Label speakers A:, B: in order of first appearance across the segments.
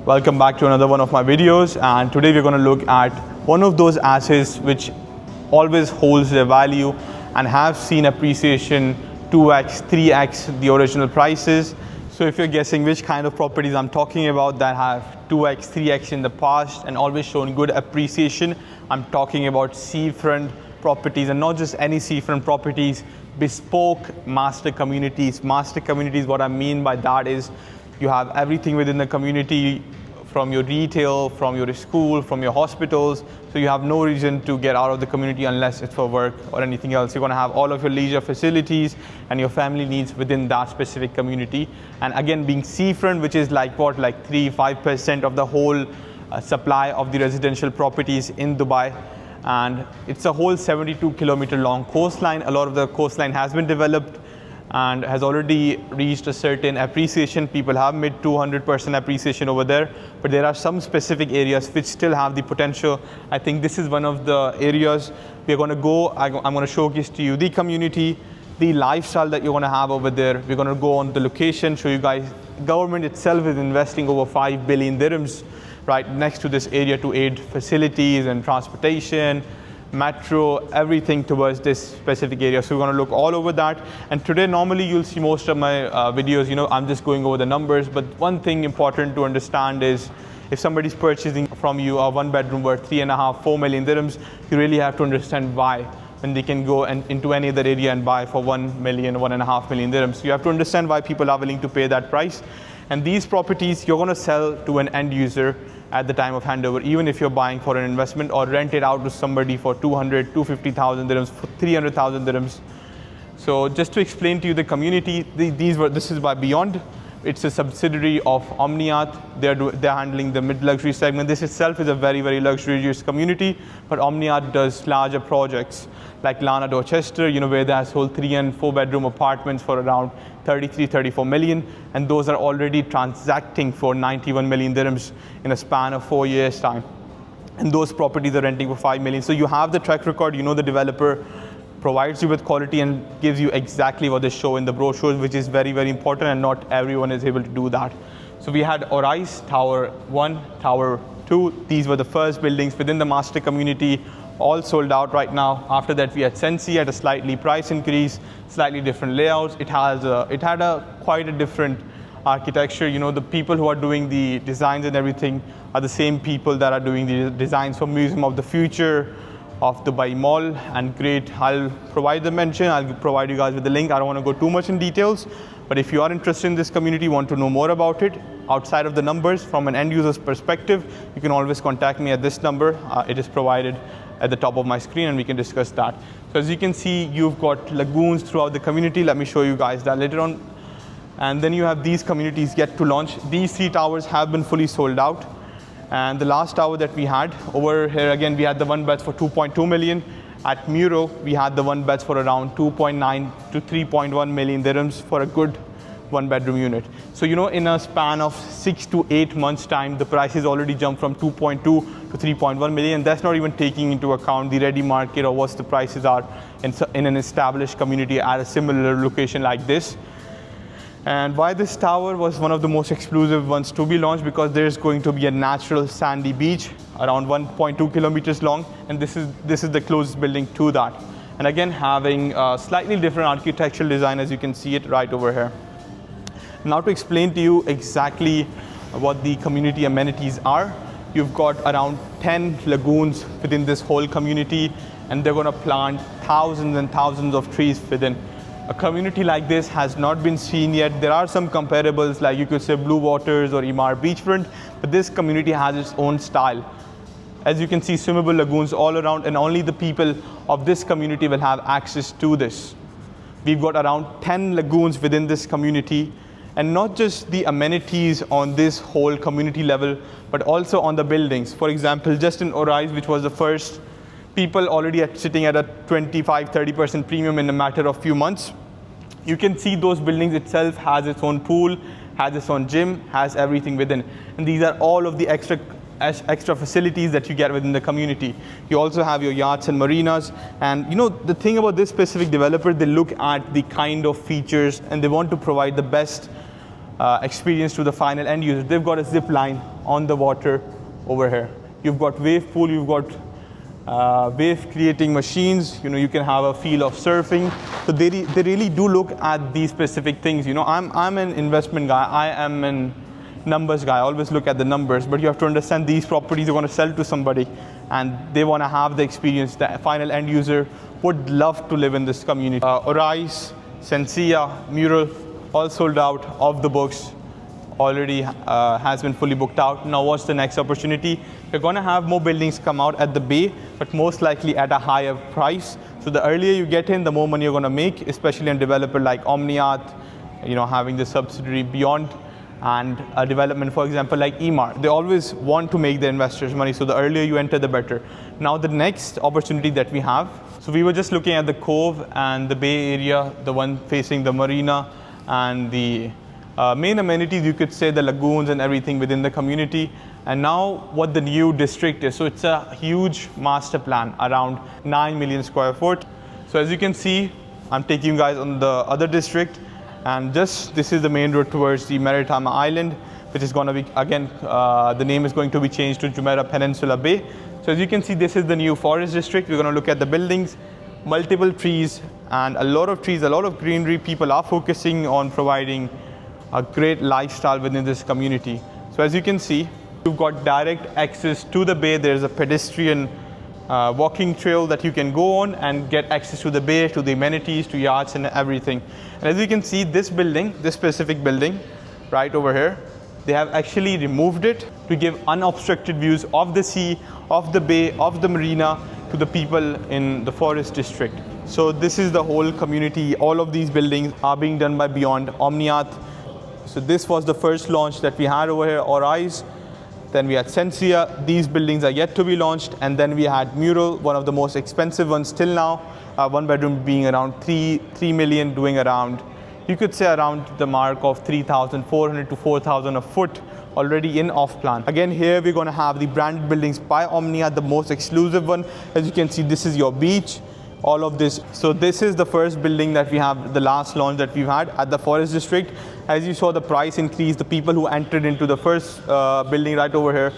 A: Welcome back to another one of my videos, and today we're going to look at one of those assets which always holds their value and have seen appreciation 2x, 3x the original prices. So if you're guessing which kind of properties I'm talking about that have 2x, 3x in the past and always shown good appreciation, I'm talking about seafront properties, and not just any seafront properties, bespoke master communities. Master communities, what I mean by that is you have everything within the community, from your retail, from your school, from your hospitals. So you have no reason to get out of the community unless it's for work or anything else. You're going to have all of your leisure facilities and your family needs within that specific community. And again, being seafront, which is like 3-5% of the whole supply of the residential properties in Dubai. And it's a whole 72-kilometer long coastline. A lot of the coastline has been developed and has already reached a certain appreciation. People have made 200% appreciation over there, but there are some specific areas which still have the potential. I think this is one of the areas we're going to go. I'm going to showcase to you the community, the lifestyle that you're going to have over there. We're going to go on the location, show you guys. Government itself is investing over 5 billion dirhams right next to this area to aid facilities and transportation, metro, everything towards this specific area. So we're going to look all over that. And today, normally you'll see most of my videos, I'm just going over the numbers. But one thing important to understand is if somebody's purchasing from you a one bedroom worth 3.5-4 million dirhams, you really have to understand why. When they can go into any other area and buy for 1 million, 1.5 million dirhams. So you have to understand why people are willing to pay that price. And these properties, you're going to sell to an end user at the time of handover, even if you're buying for an investment or rent it out to somebody for 200, 250,000 dirhams, for 300,000 dirhams. So just to explain to you the community, this is by Beyond. It's a subsidiary of Omniat. They're handling the mid-luxury segment. This itself is a very, very luxurious community, but Omniat does larger projects like Lana Dorchester, where there's whole 3 and 4 bedroom apartments for around 34 million, and those are already transacting for 91 million dirhams in a span of 4 years' time. And those properties are renting for 5 million. So you have the track record, the developer provides you with quality and gives you exactly what they show in the brochures, which is very, very important, and not everyone is able to do that. So we had Orais, Tower 1, Tower 2. These were the first buildings within the master community, all sold out right now. After that, we had Sensi at a slightly price increase, slightly different layouts. It had quite a different architecture. The people who are doing the designs and everything are the same people that are doing the designs for Museum of the Future of Dubai Mall. And great, I'll provide the mention. I'll provide you guys with the link. I don't want to go too much in details, but if you are interested in this community, want to know more about it, outside of the numbers, from an end user's perspective, you can always contact me at this number. It is provided at the top of my screen, and we can discuss that. So as you can see, you've got lagoons throughout the community. Let me show you guys that later on. And then you have these communities yet to launch. These 3 towers have been fully sold out. And the last tower that we had over here, again, we had the one beds for 2.2 million. At Muro, we had the one beds for around 2.9 to 3.1 million dirhams for a good 1 bedroom unit. So, in a span of 6 to 8 months time, the prices already jumped from 2.2 to 3.1 million. That's not even taking into account the ready market or what the prices are in an established community at a similar location like this. And why this tower was one of the most exclusive ones to be launched, because there's going to be a natural sandy beach around 1.2 kilometers long, and this is the closest building to that. And again, having a slightly different architectural design, as you can see it right over here. Now to explain to you exactly what the community amenities are, you've got around 10 lagoons within this whole community, and they're going to plant thousands and thousands of trees within. A community like this has not been seen yet. There are some comparables, like you could say Blue Waters or Emaar Beachfront, but this community has its own style. As you can see, swimmable lagoons all around, and only the people of this community will have access to this. We've got around 10 lagoons within this community, and not just the amenities on this whole community level, but also on the buildings. For example, just in Orais, which was the first, people already are sitting at a 25-30% premium in a matter of few months. You can see those buildings itself has its own pool, has its own gym, has everything within. And these are all of the extra facilities that you get within the community. You also have your yachts and marinas. And the thing about this specific developer, they look at the kind of features and they want to provide the best experience to the final end user. They've got a zip line on the water over here. You've got wave pool, you've got wave creating machines, you can have a feel of surfing. So they really do look at these specific things. I'm an investment guy, I am an numbers guy, I always look at the numbers, but you have to understand these properties are going to sell to somebody and they want to have the experience. The final end user would love to live in this community. Orais, Sensia, Mural, all sold out, off the books, already has been fully booked out. Now what's the next opportunity? We're going to have more buildings come out at the bay, but most likely at a higher price. So the earlier you get in, the more money you're going to make, especially in a developer like Omniath, having the subsidiary Beyond, and a development, for example, like Emar. They always want to make the investors money, so the earlier you enter, the better. Now the next opportunity that we have, so we were just looking at the Cove and the Bay Area, the one facing the marina, and the main amenities, you could say the lagoons and everything within the community. And now what the new district is, so it's a huge master plan, around 9 million square foot. So as you can see, I'm taking you guys on the other district, and this is the main road towards the Maritime Island, which is going to be, again, the name is going to be changed to Jumeirah Peninsula Bay. So as you can see, this is the new forest district. We're going to look at the buildings, multiple trees, and a lot of trees, a lot of greenery. People are focusing on providing a great lifestyle within this community. So as you can see, you've got direct access to the bay. There's a pedestrian walking trail that you can go on and get access to the bay, to the amenities, to yachts and everything. And as you can see, this building, this specific building right over here, they have actually removed it to give unobstructed views of the sea, of the bay, of the marina to the people in the forest district. So this is the whole community. All of these buildings are being done by Beyond Omniath. So this was the first launch that we had over here, Orais. Then we had Sensia. These buildings are yet to be launched. And then we had Mural, one of the most expensive ones till now. One bedroom being around 3 million, doing around, you could say around the mark of 3,400 to 4,000 a foot, already in off plan. Again, here we're going to have the branded buildings by Omnia, the most exclusive one. As you can see, this is your beach, all of this. So this is the first building that we have, the last launch that we've had at the forest district. As you saw, the price increase, the people who entered into the first building right over here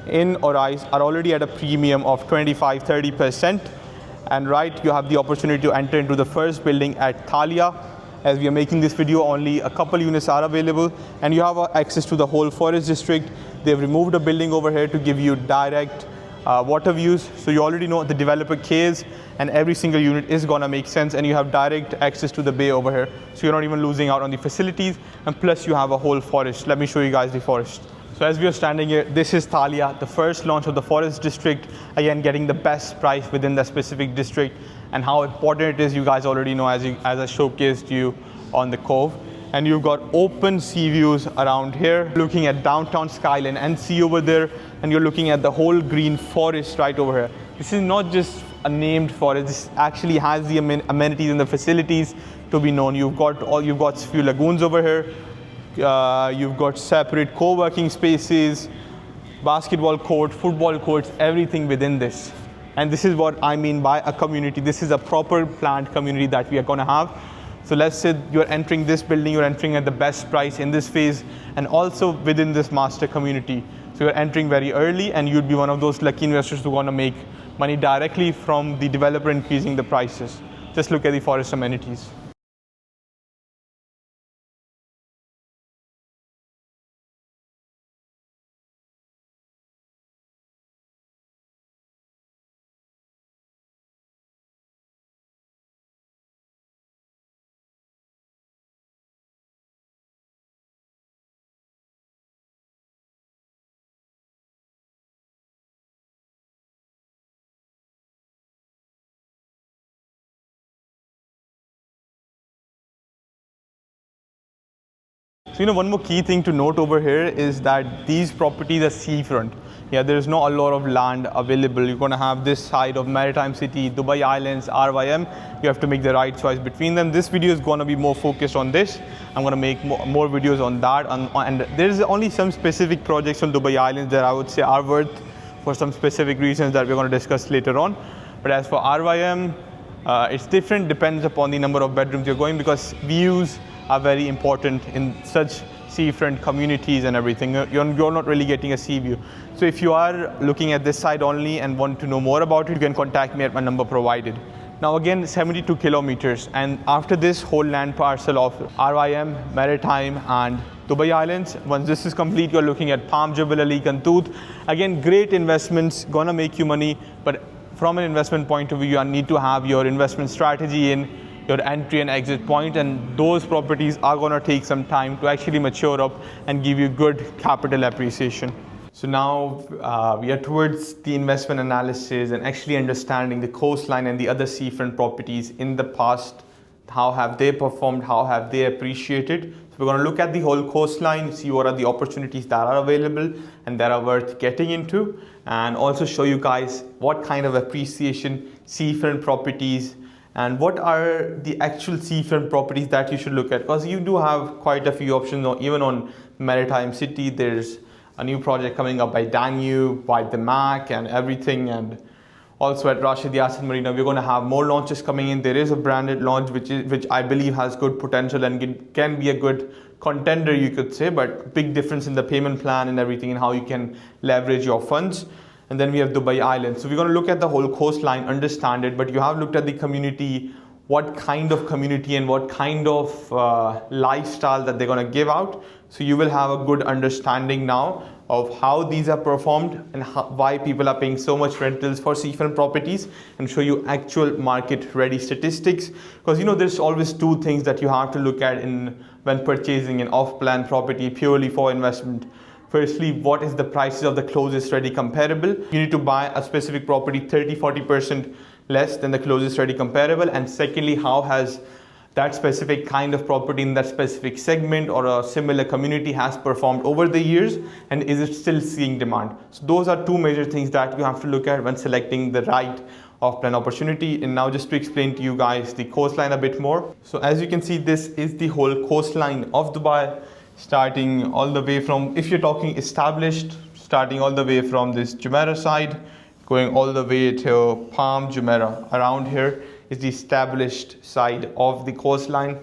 A: in Orais are already at a premium of 25-30%. And right, you have the opportunity to enter into the first building at Thalia. As we are making this video, only a couple units are available, and you have access to the whole forest district. They've removed a building over here to give you direct water views. So you already know the developer cares, and every single unit is gonna make sense, and you have direct access to the bay over here. So you're not even losing out on the facilities, and plus you have a whole forest. Let me show you guys the forest. So as we are standing here, this is Thalia, the first launch of the forest district. Again, getting the best price within the specific district, and how important it is, you guys already know, as I showcased you on the Cove. And you've got open sea views around here, looking at downtown skyline and sea over there, and you're looking at the whole green forest right over here. This is not just a named forest, this actually has the amenities and the facilities to be known. You've got few lagoons over here, you've got separate co-working spaces, basketball court, football courts, everything within this. And this is what I mean by a community. This is a proper planned community that we are going to have. So let's say you're entering this building, you're entering at the best price in this phase, and also within this master community. So you're entering very early, and you'd be one of those lucky investors who want to make money directly from the developer increasing the prices. Just look at the forest amenities. So one more key thing to note over here is that these properties are seafront. Yeah, there's not a lot of land available. You're going to have this side of Maritime City, Dubai Islands, RYM. You have to make the right choice between them. This video is going to be more focused on this. I'm going to make more videos on that. And there's only some specific projects on Dubai Islands that I would say are worth for some specific reasons that we're going to discuss later on. But as for RYM, it's different, depends upon the number of bedrooms you're going, because views are very important in such seafront communities and everything. You're not really getting a sea view. So if you are looking at this side only and want to know more about it, you can contact me at my number provided. Now again, 72 kilometers, and after this whole land parcel of RYM, Maritime and Dubai Islands, once this is complete, you're looking at Palm Jubilee, Kantoot. Again, great investments, gonna make you money, but from an investment point of view, you need to have your investment strategy in your entry and exit point, and those properties are gonna take some time to actually mature up and give you good capital appreciation. So now we are towards the investment analysis and actually understanding the coastline and the other seafront properties in the past. How have they performed? How have they appreciated? So we're going to look at the whole coastline, see what are the opportunities that are available and that are worth getting into, and also show you guys what kind of appreciation seafront properties and what are the actual seafront properties that you should look at, because you do have quite a few options. Even on Maritime City, there's a new project coming up by Danube, by the Mac and everything, and also at Rashid Yassin Marina, we're going to have more launches coming in. There is a branded launch which I believe has good potential and can be a good contender, you could say, but big difference in the payment plan and everything and how you can leverage your funds. And then we have Dubai Island. So we're going to look at the whole coastline, understand it, but you have looked at the community, what kind of community and what kind of lifestyle that they're going to give out. So you will have a good understanding now of how these are performed and why people are paying so much rentals for seafront properties, and show you actual market ready statistics. Because there's always two things that you have to look at when purchasing an off-plan property purely for investment. Firstly, what is the prices of the closest ready comparable? You need to buy a specific property 30-40% less than the closest ready comparable. And secondly, how has that specific kind of property in that specific segment or a similar community has performed over the years, and is it still seeing demand? So those are two major things that you have to look at when selecting the right off-plan opportunity. And now just to explain to you guys the coastline a bit more. So as you can see, this is the whole coastline of Dubai, starting all the way from, if you're talking established, starting all the way from this Jumeirah side, going all the way to Palm Jumeirah. Around here is the established side of the coastline.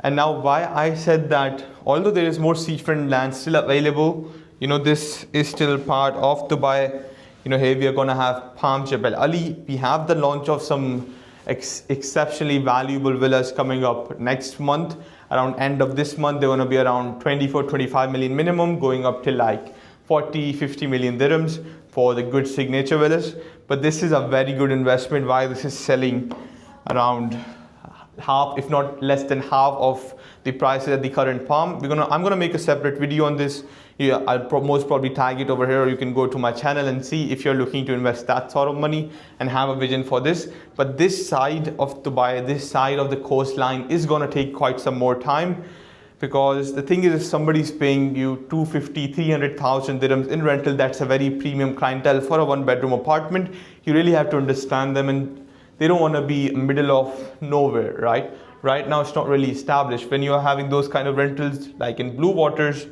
A: And now why I said that, although there is more seafront land still available, this is still part of Dubai. Here we are going to have Palm Jebel Ali. We have the launch of some exceptionally valuable villas coming up next month. Around end of this month, they're going to be around 24-25 million minimum, going up to like 40-50 million dirhams for the good signature villas. But this is a very good investment. Why? This is selling around half, if not less than half of the prices at the current Palm. I'm gonna make a separate video on this. I'll most probably tag it over here, or you can go to my channel and see if you're looking to invest that sort of money and have a vision for this. But this side of Dubai, this side of the coastline is gonna take quite some more time, because the thing is, if somebody's paying you 250,000-300,000 dirhams in rental, that's a very premium clientele for a one-bedroom apartment. You really have to understand them, and they don't want to be middle of nowhere, right? Right now, it's not really established. When you are having those kind of rentals, like in Blue Waters,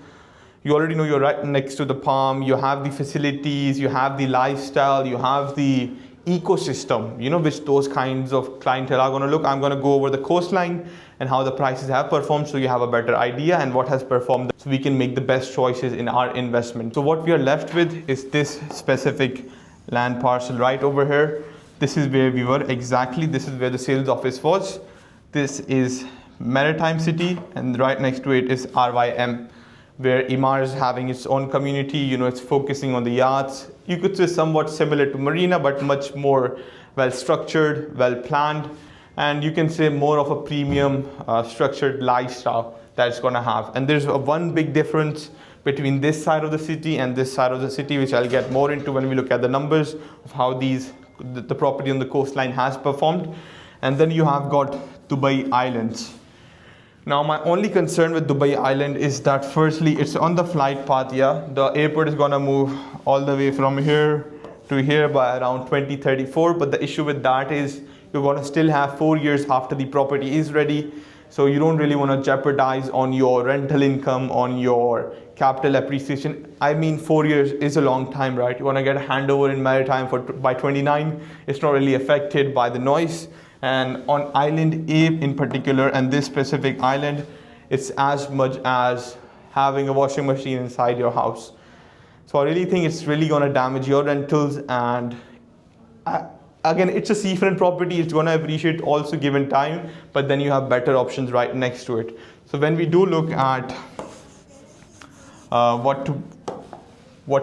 A: you already know you're right next to the Palm. You have the facilities, you have the lifestyle, you have the ecosystem, which those kinds of clientele are going to look. I'm going to go over the coastline and how the prices have performed, so you have a better idea and what has performed, so we can make the best choices in our investment. So what we are left with is this specific land parcel right over here. This is where we were exactly. This is where the sales office was. This is Maritime City, and right next to it is RYM, where Emaar is having its own community. It's focusing on the yachts. You could say somewhat similar to Marina, but much more well structured, well planned, and you can say more of a premium structured lifestyle that it's going to have. And there's one big difference between this side of the city and this side of the city, which I'll get more into when we look at the numbers of how the property on the coastline has performed. And then you have got Dubai Islands. Now, my only concern with Dubai Island is that firstly, it's on the flight path. The airport is gonna move all the way from here to here by around 2034. But the issue with that is you're gonna still have 4 years after the property is ready. So you don't really wanna jeopardize on your rental income, on your capital appreciation. I mean, 4 years is a long time, right? You wanna get a handover in Maritime by 29. It's not really affected by the noise. And on Island A in particular, and this specific island, it's as much as having a washing machine inside your house. So I really think it's really going to damage your rentals. And again, it's a seafront property. It's going to appreciate also given time, but then you have better options right next to it. So when we do look at what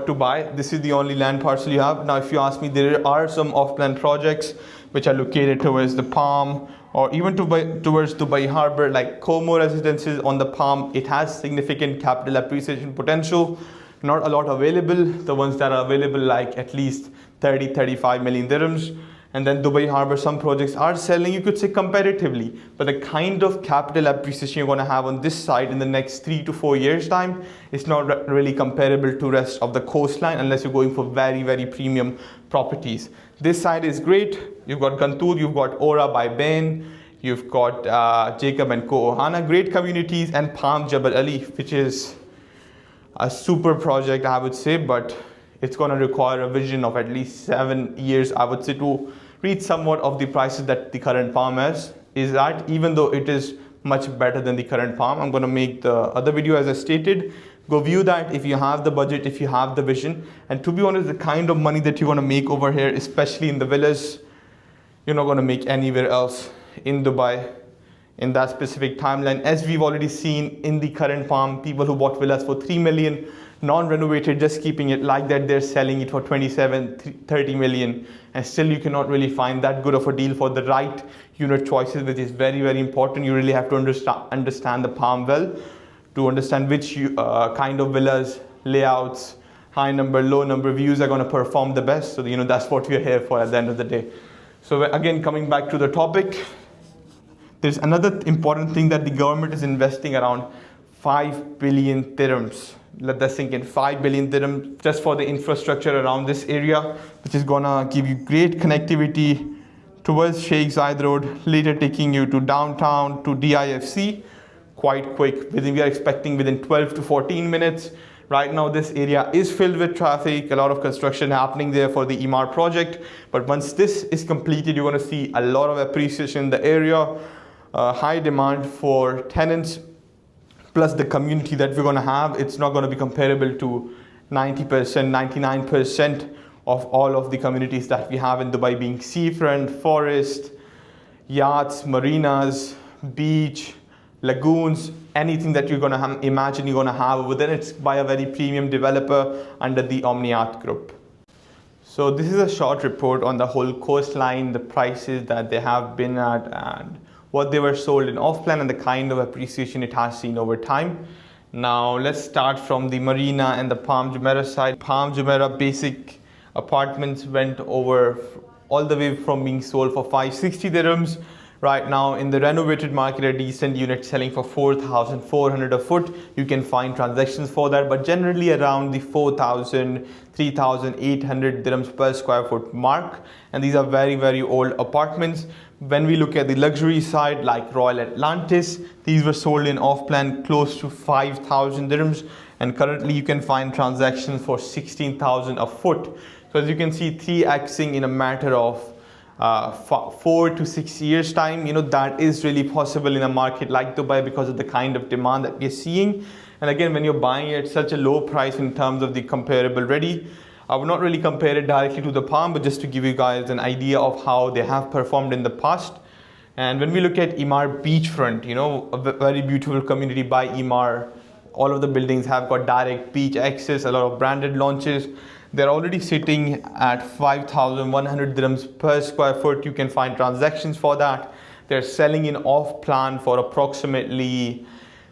A: to buy, this is the only land parcel you have. Now, if you ask me, there are some off-plan projects which are located towards the Palm or even towards Dubai Harbor, like Como residences on the Palm. It has significant capital appreciation potential. Not a lot available. The ones that are available, like at least 30-35 million dirhams. And then Dubai Harbor, some projects are selling, you could say, competitively, but the kind of capital appreciation you're going to have on this side in the next 3 to 4 years time is not really comparable to rest of the coastline, unless you're going for very, very premium properties. This side is great. You've got Gantour, you've got Ora by Bain, you've got Jacob and Co Ohana, great communities, and Palm Jebel Ali, which is a super project, I would say, but it's going to require a vision of at least 7 years, I would say, to reach somewhat of the prices that the current Palm is at, even though it is much better than the current Palm. I'm going to make the other video, as I stated. Go view that if you have the budget, if you have the vision. And to be honest, the kind of money that you're going to make over here, especially in the villas, you're not going to make anywhere else in Dubai in that specific timeline. As we've already seen in the current Palm, people who bought villas for 3 million, non-renovated, just keeping it like that, they're selling it for 27, 30 million, and still you cannot really find that good of a deal for the right unit choices, which is very, very important. You really have to understand the Palm well to understand which kind of villas, layouts, high number, low number views are going to perform the best. So that's what we're here for at the end of the day. So again, coming back to the topic, there's another important thing that the government is investing around 5 billion dirhams. Let that sink in. 5 billion dirhams just for the infrastructure around this area, which is gonna give you great connectivity towards Sheikh Zayed Road, later taking you to downtown, to DIFC, quite quick. We are expecting within 12 to 14 minutes. Right now, this area is filled with traffic, a lot of construction happening there for the Emaar project. But once this is completed, you're gonna see a lot of appreciation in the area, high demand for tenants, plus the community that we're going to have. It's not going to be comparable to 90%, 99% of all of the communities that we have in Dubai, being seafront, forest, yachts, marinas, beach, lagoons, anything that you're going to imagine you're going to have over there. It's by a very premium developer under the Omniat group. So this is a short report on the whole coastline, the prices that they have been at, and what they were sold in off-plan, and the kind of appreciation it has seen over time. Now let's start from the marina and the Palm Jumeirah side. Palm Jumeirah basic apartments went over all the way from being sold for 560 dirhams. Right now in the renovated market, a decent unit selling for 4,400 a foot. You can find transactions for that, but generally around the 4,000, 3,800 dirhams per square foot mark. And these are very, very old apartments. When we look at the luxury side, like Royal Atlantis, these were sold in off-plan close to 5,000 dirhams. And currently you can find transactions for 16,000 a foot. So as you can see, 3xing in a matter of 4 to 6 years time, that is really possible in a market like Dubai because of the kind of demand that we're seeing. And again, when you're buying at such a low price in terms of the comparable ready, I would not really compare it directly to the Palm, but just to give you guys an idea of how they have performed in the past. And when we look at Emaar beachfront, a very beautiful community by Emaar. All of the buildings have got direct beach access, a lot of branded launches. They're already sitting at 5,100 dirhams per square foot. You can find transactions for that. They're selling in off-plan for approximately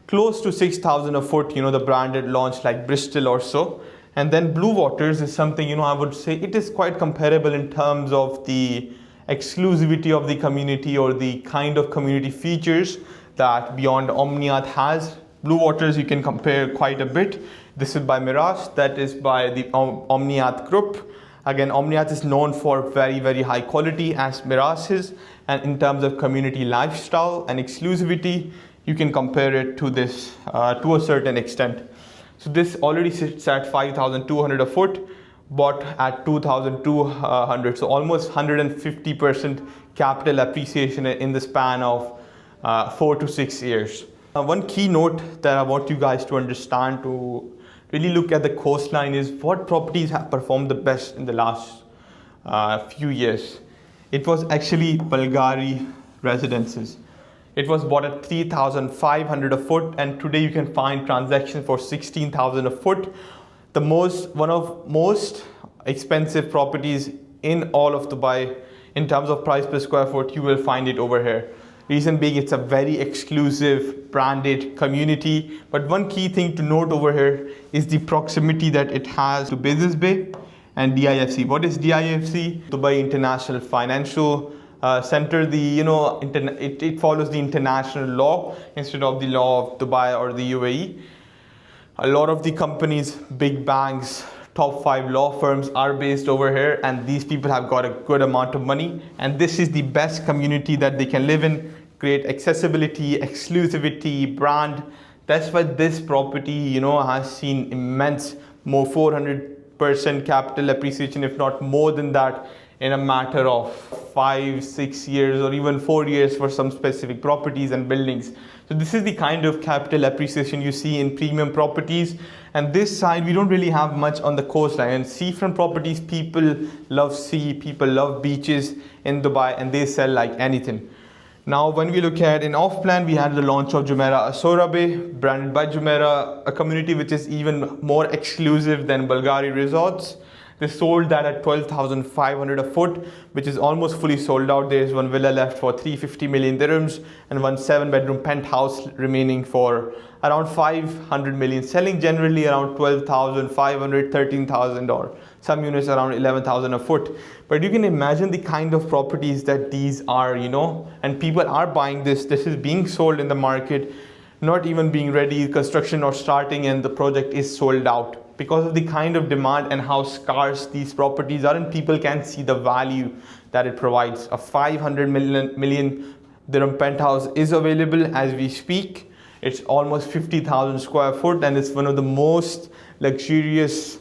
A: close to 6,000 a foot, the branded launch like Bristol or so. And then Blue Waters is something, I would say it is quite comparable in terms of the exclusivity of the community or the kind of community features that Beyond Omniat has. Blue Waters you can compare quite a bit. This is by Mirage, that is by the Omniat group. Again, Omniat is known for very, very high quality as Mirage is. And in terms of community lifestyle and exclusivity, you can compare it to this to a certain extent. So this already sits at 5,200 a foot, bought at 2,200. So almost 150% capital appreciation in the span of 4 to 6 years. One key note that I want you guys to understand to really look at the coastline is what properties have performed the best in the last few years. It was actually Bulgari residences. It was bought at 3,500 a foot, and today you can find transactions for 16,000 a foot. One of most expensive properties in all of Dubai in terms of price per square foot, you will find it over here. Reason being, it's a very exclusive branded community. But one key thing to note over here is the proximity that it has to Business Bay and DIFC. What is DIFC? Dubai International Financial Center. It follows the international law instead of the law of Dubai or the UAE. A lot of the companies, big banks, top 5 law firms are based over here, and these people have got a good amount of money, and this is the best community that they can live in. Create accessibility, exclusivity, brand. That's why this property has seen immense, more 400% capital appreciation, if not more than that, in a matter of 5-6 years or even 4 years for some specific properties and buildings. So this is the kind of capital appreciation you see in premium properties. And this side, we don't really have much on the coastline. And seafront properties, people love sea, people love beaches in Dubai, and they sell like anything. Now, when we look at in off-plan, we had the launch of Jumeirah Asora Bay, branded by Jumeirah, a community which is even more exclusive than Bulgari Resorts. They sold that at 12,500 a foot, which is almost fully sold out. There is one villa left for 350 million dirhams and one 7-bedroom penthouse remaining for around 500 million, selling generally around 12,500, 13,000, or some units around 11,000 a foot. But you can imagine the kind of properties that these are, and people are buying this. This is being sold in the market, not even being ready, construction or starting, and the project is sold out because of the kind of demand and how scarce these properties are, and people can see the value that it provides. A 500 million dirham penthouse is available as we speak. It's almost 50,000 square foot, and it's one of the most luxurious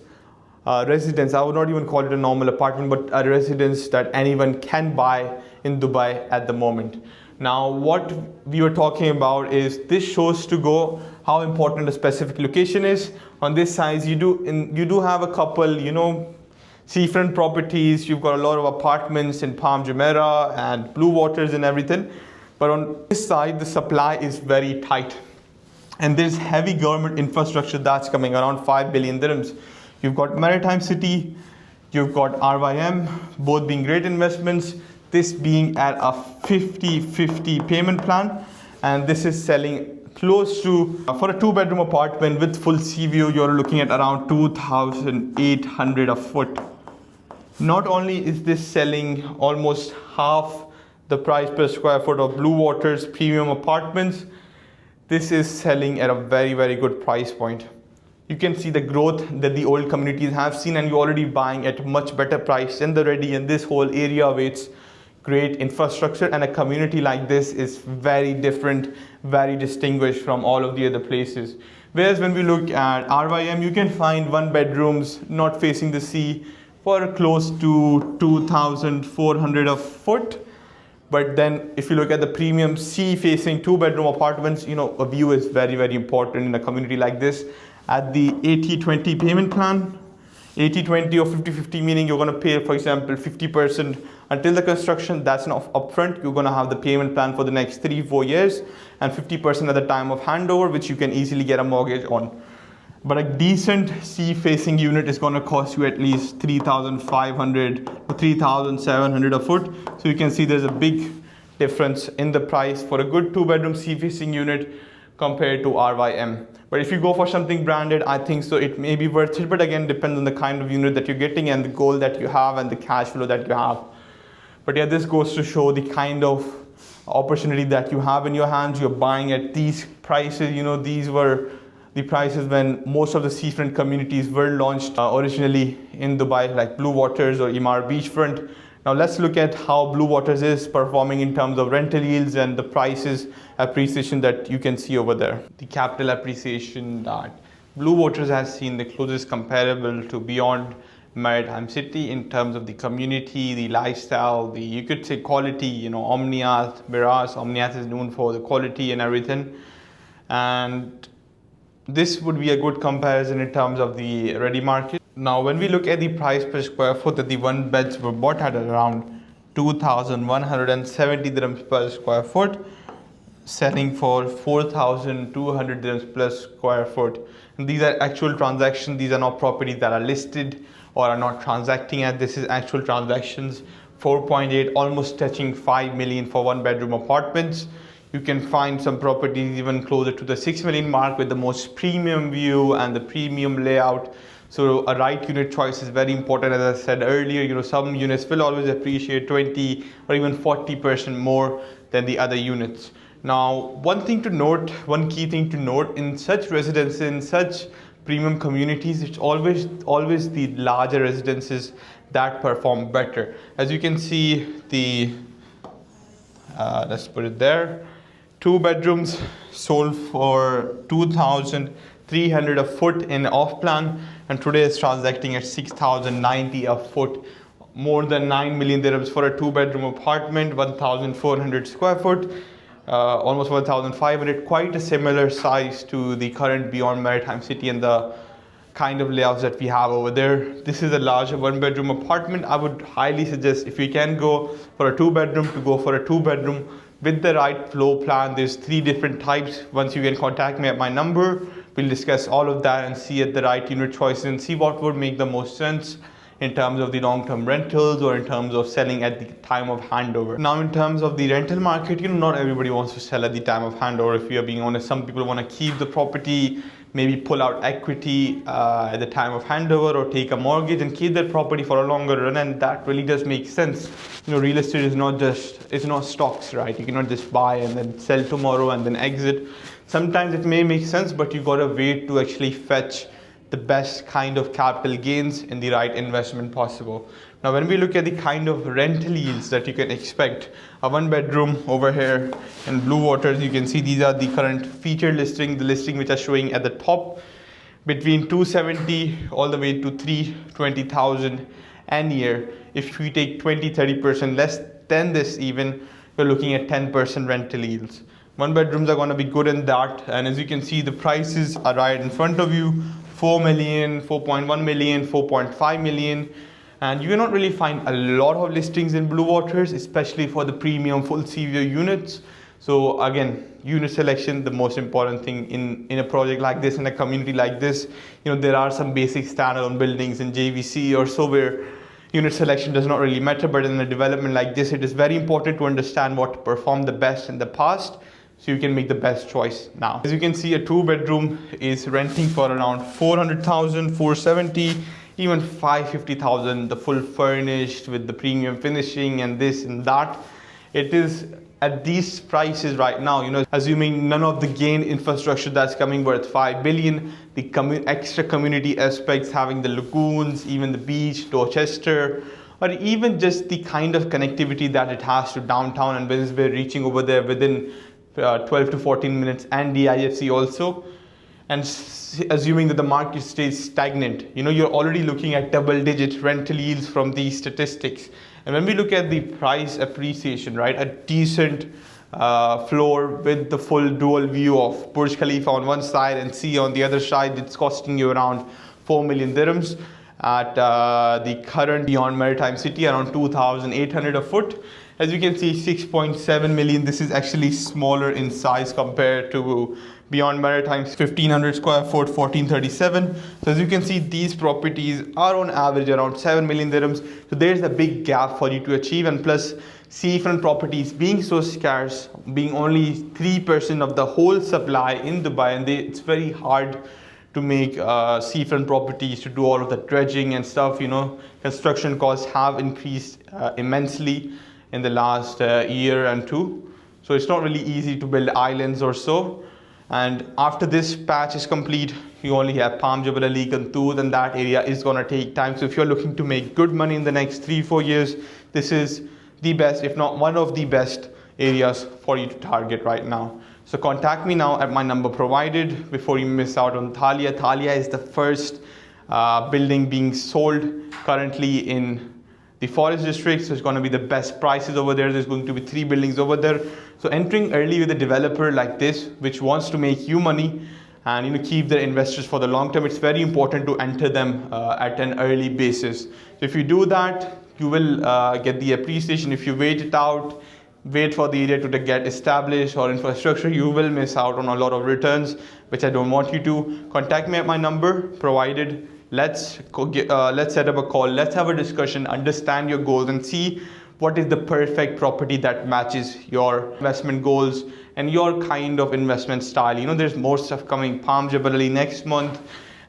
A: residence. I would not even call it a normal apartment, but a residence that anyone can buy in Dubai at the moment. Now, what we were talking about is this shows to go how important a specific location is. On this side, you do have a couple, seafront properties. You've got a lot of apartments in Palm Jumeirah and Blue Waters and everything. But on this side, the supply is very tight. And there's heavy government infrastructure that's coming, around 5 billion dirhams. You've got Maritime City, you've got RYM, both being great investments. This being at a 50-50 payment plan, and this is selling close to, for a 2-bedroom apartment with full sea view, you're looking at around 2,800 a foot. Not only is this selling almost half the price per square foot of Blue Waters premium apartments, this is selling at a very, very good price point. You can see the growth that the old communities have seen, and you're already buying at much better price in the ready, and this whole area awaits great infrastructure, and a community like this is very different, very distinguished from all of the other places. Whereas when we look at RYM, you can find 1-bedrooms not facing the sea for close to 2,400 a foot. But then if you look at the premium sea facing 2-bedroom apartments, a view is very, very important in a community like this. At the 80-20 payment plan, 80-20 or 50-50, meaning you're going to pay, for example, 50% until the construction. That's not upfront. You're going to have the payment plan for the next 3-4 years, and 50% at the time of handover, which you can easily get a mortgage on. But a decent sea-facing unit is going to cost you at least 3,500 to 3,700 a foot. So you can see there's a big difference in the price for a good 2-bedroom sea-facing unit compared to RYM. But if you go for something branded, I think so it may be worth it. But again, depends on the kind of unit that you're getting and the goal that you have and the cash flow that you have. But yeah, this goes to show the kind of opportunity that you have in your hands. You're buying at these prices. These were the prices when most of the seafront communities were launched originally in Dubai, like Blue Waters or Emaar Beachfront. Now let's look at how Blue Waters is performing in terms of rental yields and the prices appreciation that you can see over there. The capital appreciation that Blue Waters has seen the closest comparable to Beyond Maritime City in terms of the community, the lifestyle, you could say quality, Omniath, Miraz. Omniath is known for the quality and everything. and this would be a good comparison in terms of the ready market. Now, when we look at the price per square foot, that the one beds were bought at around 2,170 dirhams per square foot, selling for 4,200 dirhams per square foot. And these are actual transactions. These are not properties that are listed or are not transacting at. This is actual transactions. 4.8, almost touching 5 million for one bedroom apartments. You can find some properties even closer to the 6 million mark with the most premium view and the premium layout. So a right unit choice is very important. As I said earlier, some units will always appreciate 20 or even 40% more than the other units. Now, one key thing to note in such residences, in such premium communities, it's always the larger residences that perform better. As you can see, let's put it there, 2 bedrooms sold for 2,300 a foot in off plan, and today it's transacting at 6,090 a foot. More than 9 million dirhams for a 2-bedroom apartment, 1,400 square foot, almost 1,500. Quite a similar size to the current Beyond Maritime City and the kind of layouts that we have over there. This is a larger 1-bedroom apartment. I would highly suggest, if you can go for a 2-bedroom, to go for a 2-bedroom with the right floor plan. There's 3 different types. Once you can contact me at my number, we'll discuss all of that and see at the right unit choices and see what would make the most sense in terms of the long-term rentals or in terms of selling at the time of handover. Now, in terms of the rental market, not everybody wants to sell at the time of handover. If we are being honest, some people want to keep the property, maybe pull out equity at the time of handover, or take a mortgage and keep their property for a longer run, and that really does make sense. Real estate is it's not stocks, right? You cannot just buy and then sell tomorrow and then exit. Sometimes it may make sense, but you gotta wait to actually fetch the best kind of capital gains in the right investment possible. Now, when we look at the kind of rental yields that you can expect, a 1-bedroom over here in Blue Waters, you can see these are the current featured listing, the listing which are showing at the top, between 270 all the way to 320,000 a year. If we take 20-30% less than this, even we're looking at 10% rental yields. 1-bedrooms are going to be good in that, and as you can see, the prices are right in front of you. 4 million, 4.1 million, 4.5 million, and you will not really find a lot of listings in Blue Waters, especially for the premium full sea view units. So again, unit selection, the most important thing in a project like this, in a community like this. There are some basic standalone buildings in JVC or so where unit selection does not really matter, but in a development like this, it is very important to understand what performed the best in the past, so you can make the best choice now. As you can see, a 2-bedroom is renting for around 400,000, 470, even 550,000, the full furnished with the premium finishing and this and that. It is at these prices right now, assuming none of the gain infrastructure that's coming worth 5 billion, the extra community aspects, having the lagoons, even the beach, Dorchester, or even just the kind of connectivity that it has to downtown and Wednesday, reaching over there within 12 to 14 minutes, and DIFC also. And assuming that the market stays stagnant, you're already looking at double-digit rental yields from these statistics. And when we look at the price appreciation, right, a decent floor with the full dual view of Burj Khalifa on one side and sea on the other side, it's costing you around 4 million dirhams. At the current Beyond Maritime City, around 2,800 a foot. As you can see, 6.7 million. This is actually smaller in size compared to Beyond Maritime, 1,500 square foot, 1,437. So as you can see, these properties are on average around 7 million dirhams. So there's a big gap for you to achieve. And plus, seafront properties being so scarce, being only 3% of the whole supply in Dubai, and it's very hard to make seafront properties, to do all of the dredging and stuff. Construction costs have increased immensely in the last year and two. So it's not really easy to build islands or so. And after this patch is complete, you only have Palm Jebel Ali, Gantour, and that area is going to take time. So if you're looking to make good money in the next 3-4 years, this is the best, if not one of the best areas for you to target right now. So contact me now at my number provided before you miss out on Thalia. Thalia is the first building being sold currently in the forest district, so it's going to be the best prices over there. There's going to be 3 buildings over there. So entering early with a developer like this, which wants to make you money and keep their investors for the long term, it's very important to enter them at an early basis. So if you do that, you will get the appreciation. If you wait it out, wait for the area to get established or infrastructure, you will miss out on a lot of returns, which I don't want you to. Contact me at my number provided. Let's set up a call. Let's have a discussion, understand your goals, and see what is the perfect property that matches your investment goals and your kind of investment style. There's more stuff coming. Palm Jebel Ali next month,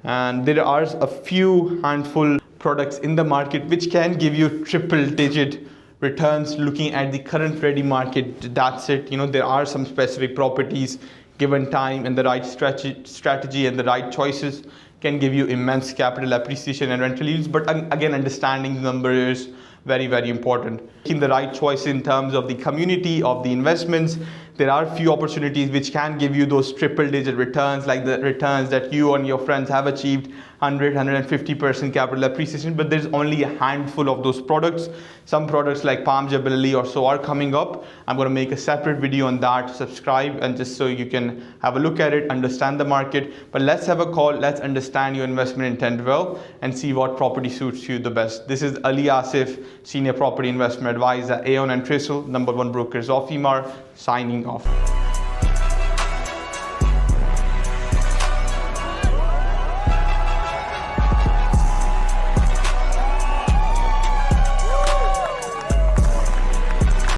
A: and there are a few handful products in the market which can give you triple-digit returns looking at the current ready market. That's it. There are some specific properties, given time and the right strategy and the right choices, can give you immense capital appreciation and rental yields. But again, understanding the number is very, very important. Making the right choice in terms of the community, of the investments. There are few opportunities which can give you those triple-digit returns, like the returns that you and your friends have achieved, 150% capital appreciation, but there's only a handful of those products. Some products like Palm Jebel Ali or so are coming up. I'm going to make a separate video on that. Subscribe, and just so you can have a look at it, understand the market. But let's have a call. Let's understand your investment intent well and see what property suits you the best. This is Ali Asif, Senior Property Investment Advisor, Aon and Tristle, #1 brokers of Emaar, signing off.